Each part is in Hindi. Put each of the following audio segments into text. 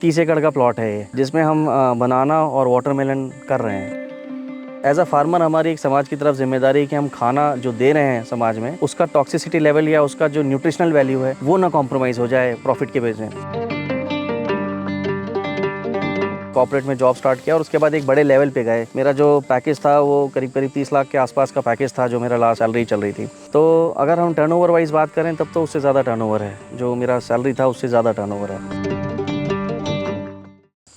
30 एकड़ का प्लॉट है ये, जिसमें हम बनाना और वाटरमेलन कर रहे हैं। एज अ फार्मर हमारी एक समाज की तरफ जिम्मेदारी है कि हम खाना जो दे रहे हैं समाज में, उसका टॉक्सिसिटी लेवल या उसका जो न्यूट्रिशनल वैल्यू है वो ना कॉम्प्रोमाइज़ हो जाए प्रॉफिट के बेस में। कॉर्पोरेट में जॉब स्टार्ट किया और उसके बाद एक बड़े लेवल पे गए। मेरा जो पैकेज था वो करीब करीब 30 लाख के आसपास का पैकेज था, जो मेरा लास्ट सैलरी चल रही थी। तो अगर हम टर्नओवर वाइज बात करें तब तो उससे ज़्यादा टर्नओवर है, जो मेरा सैलरी था उससे ज़्यादा टर्नओवर है।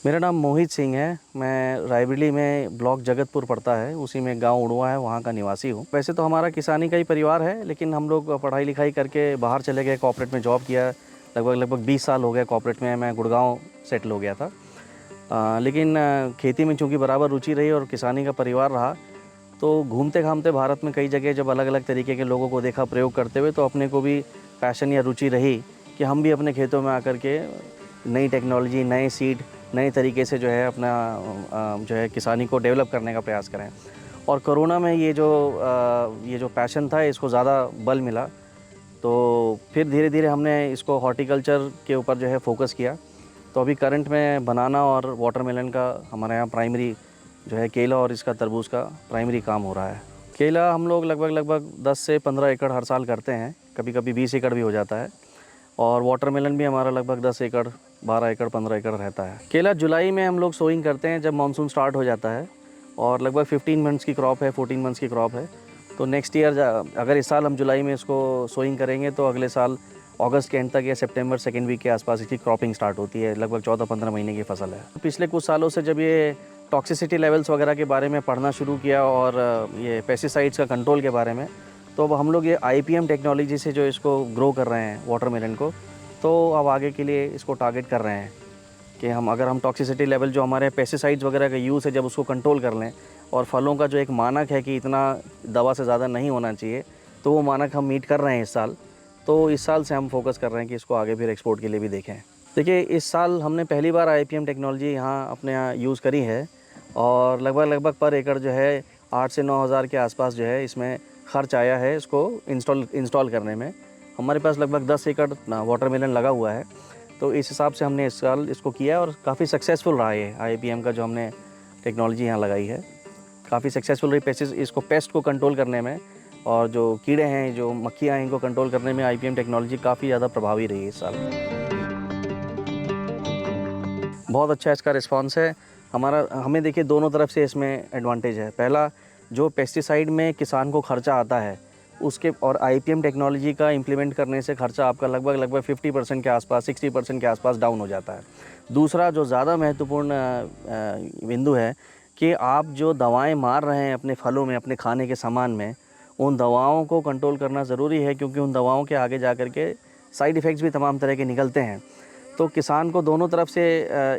मेरा नाम मोहित सिंह है। मैं रायबरेली में ब्लॉक जगतपुर पड़ता है, उसी में गांव उड़वा है, वहाँ का निवासी हूँ। वैसे तो हमारा किसानी का ही परिवार है, लेकिन हम लोग पढ़ाई लिखाई करके बाहर चले गए, कॉर्पोरेट में जॉब किया। लगभग 20 साल हो गए कॉर्पोरेट में। मैं गुड़गांव सेटल हो गया था। लेकिन खेती में चूँकि बराबर रुचि रही और किसानी का परिवार रहा, तो घूमते घामते भारत में कई जगह जब अलग अलग तरीके के लोगों को देखा प्रयोग करते हुए, तो अपने को भी पैशन या रुचि रही कि हम भी अपने खेतों में आकर के नई टेक्नोलॉजी, नए सीड, नए तरीके से जो है अपना जो है किसानी को डेवलप करने का प्रयास करें। और कोरोना में ये जो पैशन था इसको ज़्यादा बल मिला, तो फिर धीरे धीरे हमने इसको हॉर्टिकल्चर के ऊपर जो है फोकस किया। तो अभी करंट में बनाना और वाटरमेलन का हमारे यहाँ प्राइमरी जो है, केला और इसका तरबूज का प्राइमरी काम हो रहा है। केला हम लोग लगभग 10 से 15 एकड़ हर साल करते हैं, कभी कभी 20 एकड़ भी हो जाता है। और वाटरमेलन भी हमारा लगभग 10 एकड़, 12 एकड़, 15 एकड़ रहता है। केला जुलाई में हम लोग सोइंग करते हैं जब मानसून स्टार्ट हो जाता है, और लगभग 15 मंथ्स की क्रॉप है, 14 मंथ्स की क्रॉप है। तो नेक्स्ट ईयर अगर इस साल हम जुलाई में इसको सोइंग करेंगे तो अगले साल अगस्त के एंड तक या सितंबर सेकेंड वीक के आसपास इसकी क्रॉपिंग स्टार्ट होती है। लगभग 14-15 महीने की फसल है। पिछले कुछ सालों से जब ये टॉक्सिसिटी लेवल्स वगैरह के बारे में पढ़ना शुरू किया और ये पेस्टिसाइड्स का कंट्रोल के बारे में, तो अब हम लोग ये IPM टेक्नोलॉजी से जो इसको ग्रो कर रहे हैं वाटरमेलन को, तो अब आगे के लिए इसको टारगेट कर रहे हैं कि अगर हम टॉक्सिसिटी लेवल जो हमारे पेस्टिसाइड्स वगैरह का यूज़ है, जब उसको कंट्रोल कर लें, और फलों का जो एक मानक है कि इतना दवा से ज़्यादा नहीं होना चाहिए, तो वो मानक हम मीट कर रहे हैं इस साल। तो इस साल से हम फोकस कर रहे हैं कि इसको आगे फिर एक्सपोर्ट के लिए भी देखें। देखिए, इस साल हमने पहली बार IPM टेक्नोलॉजी यहाँ अपने यहाँ यूज़ करी है, और लगभग पर एकड़ जो है 8 से 9 हज़ार के आसपास जो है इसमें खर्च आया है इसको इंस्टॉल करने में। हमारे पास लगभग 10 एकड़ वाटरमेलन लगा हुआ है, तो इस हिसाब से हमने इस साल इसको किया और काफ़ी सक्सेसफुल रहा ये IPM का जो हमने टेक्नोलॉजी यहाँ लगाई है। काफ़ी सक्सेसफुल रही इसको पेस्ट को कंट्रोल करने में, और जो कीड़े हैं, जो मक्खियाँ हैं, इनको कंट्रोल करने में IPM टेक्नोलॉजी काफ़ी ज़्यादा प्रभावी रही है इस साल। बहुत अच्छा इसका रिस्पॉन्स है। हमें देखिए दोनों तरफ से इसमें एडवांटेज है। पहला, जो पेस्टिसाइड में किसान को खर्चा आता है उसके, और IPM टेक्नोलॉजी का इम्प्लीमेंट करने से खर्चा आपका लगभग 50% के आसपास, 60% के आसपास डाउन हो जाता है। दूसरा, जो ज़्यादा महत्वपूर्ण बिंदु है कि आप जो दवाएं मार रहे हैं अपने फलों में, अपने खाने के सामान में, उन दवाओं को कंट्रोल करना ज़रूरी है, क्योंकि उन दवाओं के आगे जा कर के साइड इफ़ेक्ट्स भी तमाम तरह के निकलते हैं। तो किसान को दोनों तरफ से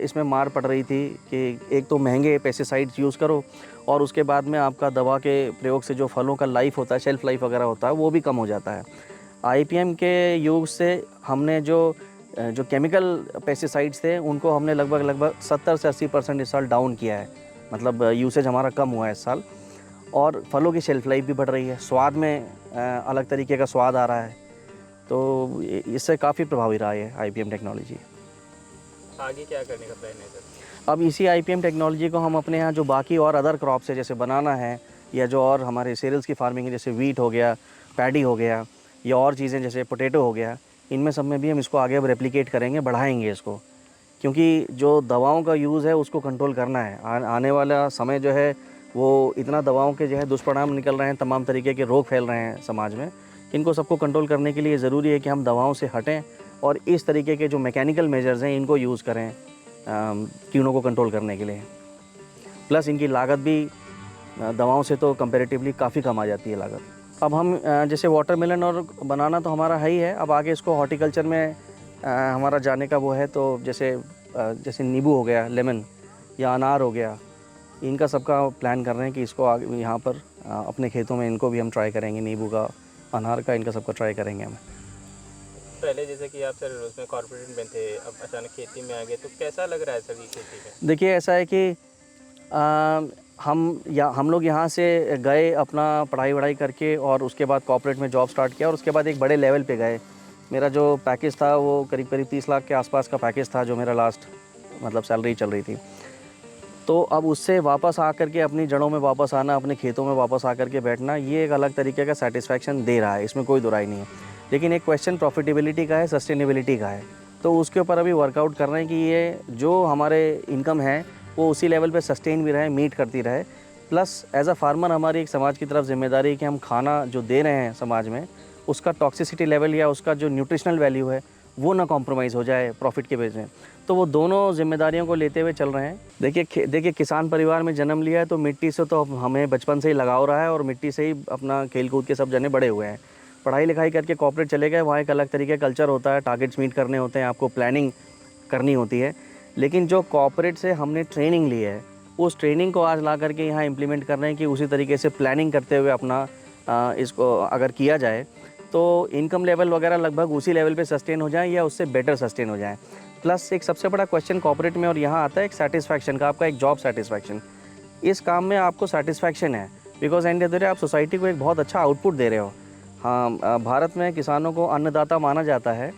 इसमें मार पड़ रही थी कि एक तो महंगे पेस्टिसाइड्स यूज़ करो, और उसके बाद में आपका दवा के प्रयोग से जो फलों का लाइफ होता है, शेल्फ़ लाइफ वगैरह होता है, वो भी कम हो जाता है। IPM के यूज़ से हमने जो केमिकल पेस्टिसाइड्स थे उनको हमने लगभग 70 से 80% इस साल डाउन किया है। मतलब यूसेज हमारा कम हुआ है इस साल, और फलों की शेल्फ़ लाइफ भी बढ़ रही है। स्वाद में अलग तरीके का स्वाद आ रहा है, तो इससे काफ़ी प्रभावी रहा है IPM टेक्नोलॉजी। आगे क्या करने का प्लान है सर? अब इसी IPM टेक्नोलॉजी को हम अपने यहाँ जो बाकी और अदर क्रॉप्स है, जैसे बनाना है, या जो और हमारे सीरियल्स की फार्मिंग है, जैसे वीट हो गया, पैडी हो गया, या और चीज़ें जैसे पोटैटो हो गया, इनमें सब में भी हम इसको आगे अब रेप्लिकेट करेंगे, बढ़ाएंगे इसको। क्योंकि जो दवाओं का यूज़ है उसको कंट्रोल करना है। आने वाला समय जो है वो इतना दवाओं के जो है दुष्परिणाम निकल रहे हैं, तमाम तरीके के रोग फैल रहे हैं समाज में। इनको सबको कंट्रोल करने के लिए ज़रूरी है कि हम दवाओं से हटें और इस तरीके के जो मैकेनिकल मेजर्स हैं इनको यूज़ करें कीड़ों को कंट्रोल करने के लिए। प्लस इनकी लागत भी दवाओं से तो कंपैरेटिवली काफ़ी कम आ जाती है लागत। अब हम जैसे वाटरमेलन और बनाना तो हमारा है ही है, अब आगे इसको हॉर्टिकल्चर में हमारा जाने का वो है। तो जैसे नींबू हो गया, लेमन, या अनार हो गया, इनका सबका प्लान कर रहे हैं कि इसको आगे यहाँ पर अपने खेतों में इनको भी हम ट्राई करेंगे। नींबू का, अनार का, इनका सबका ट्राई करेंगे हम। पहले जैसे कि आप सर उसमें कॉर्पोरेट में थे, अब अचानक खेती में आ गए, तो कैसा लग रहा है सर ये खेती में? देखिए, ऐसा है कि हम लोग यहाँ से गए अपना पढ़ाई वढ़ाई करके, और उसके बाद कॉर्पोरेट में जॉब स्टार्ट किया, और उसके बाद एक बड़े लेवल पे गए। मेरा जो पैकेज था वो करीब करीब 30 लाख के आसपास का पैकेज था, जो मेरा लास्ट मतलब सैलरी चल रही थी। तो अब उससे वापस आकर के अपनी जड़ों में वापस आना, अपने खेतों में वापस आकर के बैठना, ये एक अलग तरीके का सेटिस्फैक्शन दे रहा है, इसमें कोई दुराई नहीं है। लेकिन एक क्वेश्चन प्रॉफिटेबिलिटी का है, सस्टेनेबिलिटी का है। तो उसके ऊपर अभी वर्कआउट कर रहे हैं कि ये जो हमारे इनकम है वो उसी लेवल पे सस्टेन भी रहे, मीट करती रहे। प्लस एज अ फार्मर हमारी एक समाज की तरफ जिम्मेदारी है कि हम खाना जो दे रहे हैं समाज में, उसका टॉक्सिसिटी लेवल या उसका जो न्यूट्रिशनल वैल्यू है वो ना कॉम्प्रोमाइज़ हो जाए प्रॉफिट के बेस में। तो वो दोनों जिम्मेदारियों को लेते हुए चल रहे हैं। देखिए किसान परिवार में जन्म लिया है तो मिट्टी से तो हमें बचपन से ही लगाव रहा है और मिट्टी से ही अपना खेल कूद के सब जने बड़े हुए हैं। पढ़ाई लिखाई करके कॉर्पोरेट चले गए, वहाँ एक अलग तरीके का कल्चर होता है, टारगेट्स मीट करने होते हैं, आपको प्लानिंग करनी होती है। लेकिन जो कॉर्पोरेट से हमने ट्रेनिंग ली है, उस ट्रेनिंग को आज ला करके यहाँ इम्प्लीमेंट कर रहे हैं कि उसी तरीके से प्लानिंग करते हुए अपना इसको अगर किया जाए तो इनकम लेवल वगैरह लगभग उसी लेवल पे सस्टेन हो जाए या उससे बेटर सस्टेन हो जाए। प्लस एक सबसे बड़ा क्वेश्चन कॉर्पोरेट में और यहाँ आता है एक सेटिस्फैक्शन का, आपका एक जॉब सेटिस्फैक्शन। इस काम में आपको सेटिस्फैक्शन है because end of the day आप सोसाइटी को एक बहुत अच्छा आउटपुट दे रहे हो। हाँ, भारत में किसानों को अन्नदाता माना जाता है,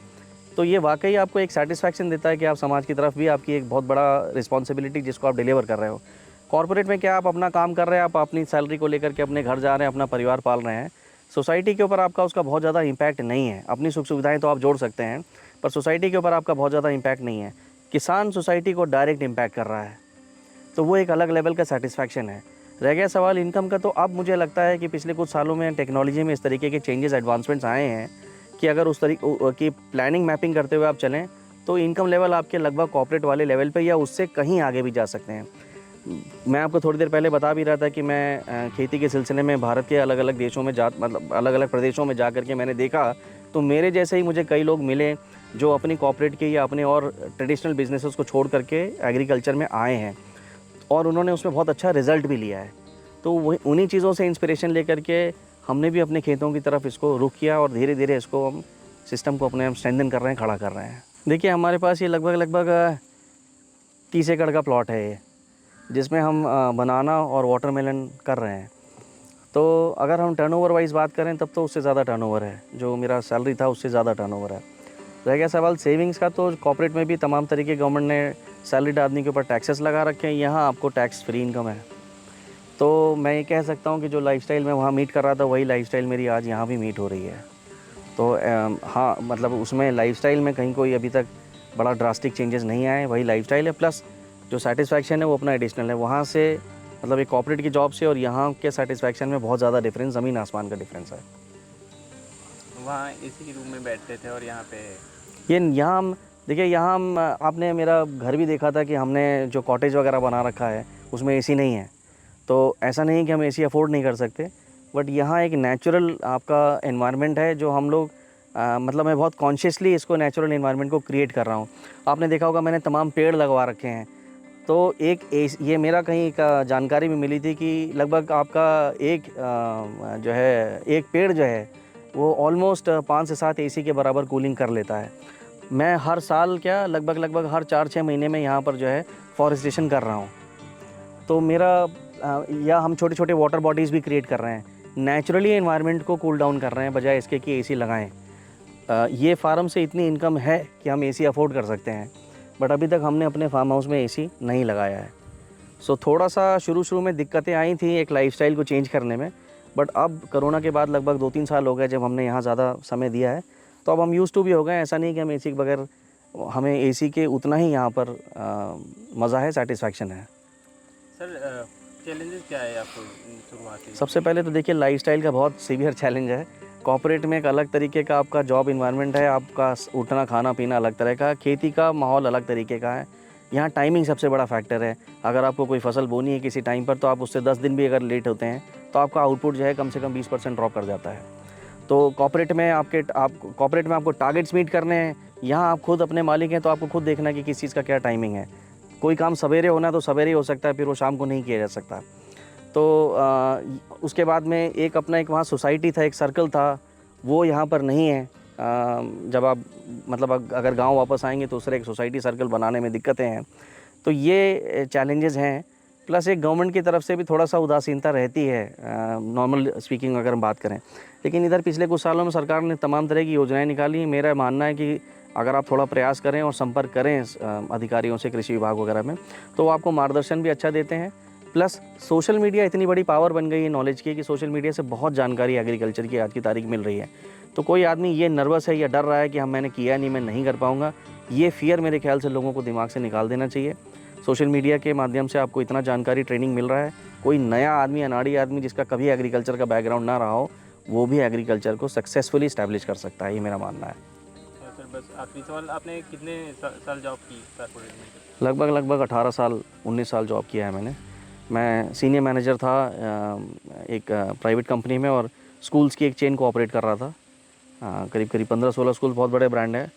तो ये वाकई आपको एक सेटिस्फैक्शन देता है कि आप समाज की तरफ भी आपकी एक बहुत बड़ा रिस्पॉन्सिबिलिटी जिसको आप डिलीवर कर रहे हो। कॉर्पोरेट में क्या आप अपना काम कर रहे हैं, आप अपनी सैलरी को लेकर के अपने घर जा रहे हैं, अपना परिवार पाल रहे हैं, सोसाइटी के ऊपर आपका उसका बहुत ज़्यादा इम्पैक्ट नहीं है। अपनी सुख सुविधाएं तो आप जोड़ सकते हैं पर सोसाइटी के ऊपर आपका बहुत ज़्यादा इम्पैक्ट नहीं है। किसान सोसाइटी को डायरेक्ट इम्पैक्ट कर रहा है, तो वो एक अलग लेवल का सेटिस्फैक्शन है। रह गया सवाल इनकम का, तो अब मुझे लगता है कि पिछले कुछ सालों में टेक्नोलॉजी में इस तरीके के चेंजेस एडवांसमेंट्स आए हैं कि अगर उस तरीके की प्लानिंग मैपिंग करते हुए आप चलें तो इनकम लेवल आपके लगभग कॉर्पोरेट वाले लेवल पे या उससे कहीं आगे भी जा सकते हैं। मैं आपको थोड़ी देर पहले बता भी रहा था कि मैं खेती के सिलसिले में भारत के अलग अलग देशों में मतलब अलग अलग प्रदेशों में जा कर के मैंने देखा, तो मेरे जैसे ही मुझे कई लोग मिले जो अपनी कॉर्पोरेट के या अपने और ट्रेडिशनल बिजनेसेस को छोड़ करके एग्रीकल्चर में आए हैं और उन्होंने उसमें बहुत अच्छा रिजल्ट भी लिया है। तो वही उन्हीं चीज़ों से इंस्पिरेशन लेकर के हमने भी अपने खेतों की तरफ इसको रुख किया और धीरे धीरे इसको हम सिस्टम को अपने हम स्ट्रेंथन कर रहे हैं, खड़ा कर रहे हैं। देखिए हमारे पास ये लगभग 30 एकड़ का प्लॉट है ये, जिसमें हम बनाना और वाटरमेलन कर रहे हैं। तो अगर हम टर्नओवर वाइज बात करें तब तो उससे ज़्यादा टर्नओवर है, जो मेरा सैलरी था उससे ज़्यादा टर्नओवर है। रह गया सवाल सेविंग्स का, तो कॉर्पोरेट में भी तमाम तरीके गवर्नमेंट ने सैलरीड आदमी के ऊपर टैक्सेस लगा रखे हैं, यहाँ आपको टैक्स फ्री इनकम है। तो मैं ये कह सकता हूँ कि जो लाइफस्टाइल मैं वहाँ मीट कर रहा था वही लाइफस्टाइल मेरी आज यहाँ भी मीट हो रही है। तो हाँ, मतलब उसमें लाइफस्टाइल में कहीं कोई अभी तक बड़ा ड्रास्टिक चेंजेस नहीं आए, वही लाइफस्टाइल है। प्लस जो सेटिस्फैक्शन है वो अपना एडिशनल है। वहाँ से मतलब एक कॉर्पोरेट की जॉब से और यहाँ के सेटिस्फैक्शन में बहुत ज़्यादा डिफरेंस, ज़मीन आसमान का डिफरेंस है। वहाँ इसी रूम में बैठते थे और यहाँ पे यहाँ हम देखिए, यहाँ हम आपने मेरा घर भी देखा था कि हमने जो कॉटेज वगैरह बना रखा है उसमें एसी नहीं है। तो ऐसा नहीं कि हम एसी अफोर्ड नहीं कर सकते, बट यहाँ एक नेचुरल आपका एनवायरनमेंट है जो हम लोग मतलब मैं बहुत कॉन्शियसली इसको नेचुरल एनवायरनमेंट को क्रिएट कर रहा हूँ। आपने देखा होगा मैंने तमाम पेड़ लगवा रखे हैं। तो ये मेरा कहीं का जानकारी में मिली थी कि लगभग आपका जो है एक पेड़ जो है वो ऑलमोस्ट 5 से 7 एसी के बराबर कूलिंग कर लेता है। मैं हर साल लगभग हर 4-6 महीने में यहाँ पर जो है फॉरेस्टेशन कर रहा हूँ। तो मेरा या हम छोटे छोटे वाटर बॉडीज़ भी क्रिएट कर रहे हैं, नेचुरली एनवायरनमेंट को कूल डाउन कर रहे हैं बजाय इसके कि एसी लगाएं। ये फार्म से इतनी इनकम है कि हम एसी अफोर्ड कर सकते हैं, बट अभी तक हमने अपने फार्म हाउस में एसी नहीं लगाया है। सो थोड़ा सा शुरू में दिक्कतें आई थी एक लाइफस्टाइल को चेंज करने में, बट अब कोरोना के बाद लगभग 2-3 साल हो गए जब हमने यहाँ ज़्यादा समय दिया है, तो अब हम यूज़ टू भी हो गए। ऐसा नहीं कि हम एसी के बगैर, हमें एसी के उतना ही यहाँ पर मज़ा है, सेटिस्फैक्शन है। सर चैलेंजेस क्या है आपको शुरुआती? सबसे पहले तो देखिए लाइफस्टाइल का बहुत सीवियर चैलेंज है। कॉर्पोरेट में एक अलग तरीके का आपका जॉब इन्वायरमेंट है, आपका उठना खाना पीना अलग तरह का, खेती का माहौल अलग तरीके का है। यहाँ टाइमिंग सबसे बड़ा फैक्टर है। अगर आपको कोई फसल बोनी है किसी टाइम पर तो आप उससे 10 दिन भी अगर लेट होते हैं तो आपका आउटपुट जो है कम से कम 20% ड्रॉप कर जाता है। तो कॉर्पोरेट में आपको टारगेट्स मीट करने हैं। यहाँ आप खुद अपने मालिक हैं तो आपको खुद देखना है कि किस चीज़ का क्या टाइमिंग है। कोई काम सवेरे होना तो सवेरे ही हो सकता है, फिर वो शाम को नहीं किया जा सकता। तो उसके बाद में एक अपना एक वहाँ सोसाइटी था, एक सर्कल था, वो यहाँ पर नहीं है। जब आप मतलब अगर गांव वापस आएंगे तो उस तरह एक सोसाइटी सर्कल बनाने में दिक्कतें हैं। तो ये चैलेंजेस हैं। प्लस एक गवर्नमेंट की तरफ से भी थोड़ा सा उदासीनता रहती है, नॉर्मल स्पीकिंग अगर हम बात करें। लेकिन इधर पिछले कुछ सालों में सरकार ने तमाम तरह की योजनाएं निकाली। मेरा मानना है कि अगर आप थोड़ा प्रयास करें और संपर्क करें अधिकारियों से कृषि विभाग वगैरह में, तो वो आपको मार्गदर्शन भी अच्छा देते हैं। प्लस सोशल मीडिया इतनी बड़ी पावर बन गई है नॉलेज की कि सोशल मीडिया से बहुत जानकारी एग्रीकल्चर की आज की तारीख मिल रही है। तो कोई आदमी ये नर्वस है या डर रहा है कि हम मैंने किया नहीं, मैं नहीं कर पाऊँगा, ये फ़ियर मेरे ख्याल से लोगों को दिमाग से निकाल देना चाहिए। सोशल मीडिया के माध्यम से आपको इतना जानकारी ट्रेनिंग मिल रहा है, कोई नया आदमी, अनाड़ी आदमी जिसका कभी एग्रीकल्चर का बैकग्राउंड ना रहा हो, वो भी एग्रीकल्चर को सक्सेसफुली इस्टेब्लिश कर सकता है, ये मेरा मानना है। सर बस आखिरी सवाल, आपने कितने साल जॉब की कॉर्पोरेट में? लगभग 18 साल 19 साल जॉब किया है मैंने। मैं सीनियर मैनेजर था एक प्राइवेट कंपनी में, और स्कूल्स की एक चेन को ऑपरेट कर रहा था। करीब 15-16 स्कूल, बहुत बड़े ब्रांड है।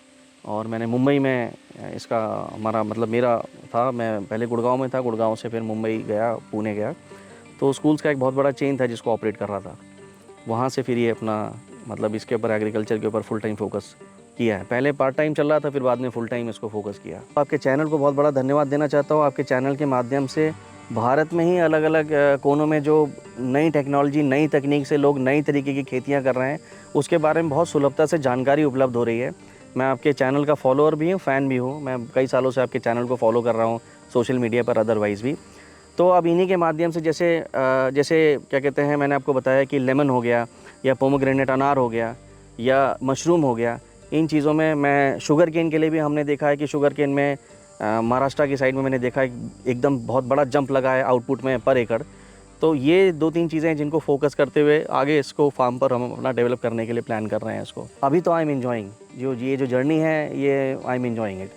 और मैंने मुंबई में इसका हमारा मतलब मेरा था, मैं पहले गुड़गांव में था, गुड़गांव से फिर मुंबई गया, पुणे गया, तो स्कूल्स का एक बहुत बड़ा चेन था जिसको ऑपरेट कर रहा था। वहाँ से फिर ये अपना मतलब इसके ऊपर एग्रीकल्चर के ऊपर फुल टाइम फोकस किया है। पहले पार्ट टाइम चल रहा था, फिर बाद में फुल टाइम इसको फोकस किया। आपके चैनल को बहुत बड़ा धन्यवाद देना चाहता हूँ। आपके चैनल के माध्यम से भारत में ही अलग अलग कोनों में जो नई टेक्नोलॉजी, नई तकनीक से लोग नई तरीके की खेतियाँ कर रहे हैं, उसके बारे में बहुत सुलभता से जानकारी उपलब्ध हो रही है। मैं आपके चैनल का फॉलोअर भी हूँ, फ़ैन भी हूँ। मैं कई सालों से आपके चैनल को फॉलो कर रहा हूँ, सोशल मीडिया पर अदरवाइज़ भी। तो अब इन्हीं के माध्यम से जैसे क्या कहते हैं, मैंने आपको बताया कि लेमन हो गया, या पोमोग्रेनेट अनार हो गया, या मशरूम हो गया, इन चीज़ों में मैं शुगर केन के लिए भी हमने देखा है कि शुगर केन में महाराष्ट्र की साइड में मैंने देखा है एकदम बहुत बड़ा जंप लगा है आउटपुट में पर एकड़। तो ये 2-3 चीज़ें हैं जिनको फोकस करते हुए आगे इसको फार्म पर हम अपना डेवलप करने के लिए प्लान कर रहे हैं इसको। अभी तो आई एम एन्जॉइंग, ये जो जर्नी है, ये आई एम एन्जॉइंग इट।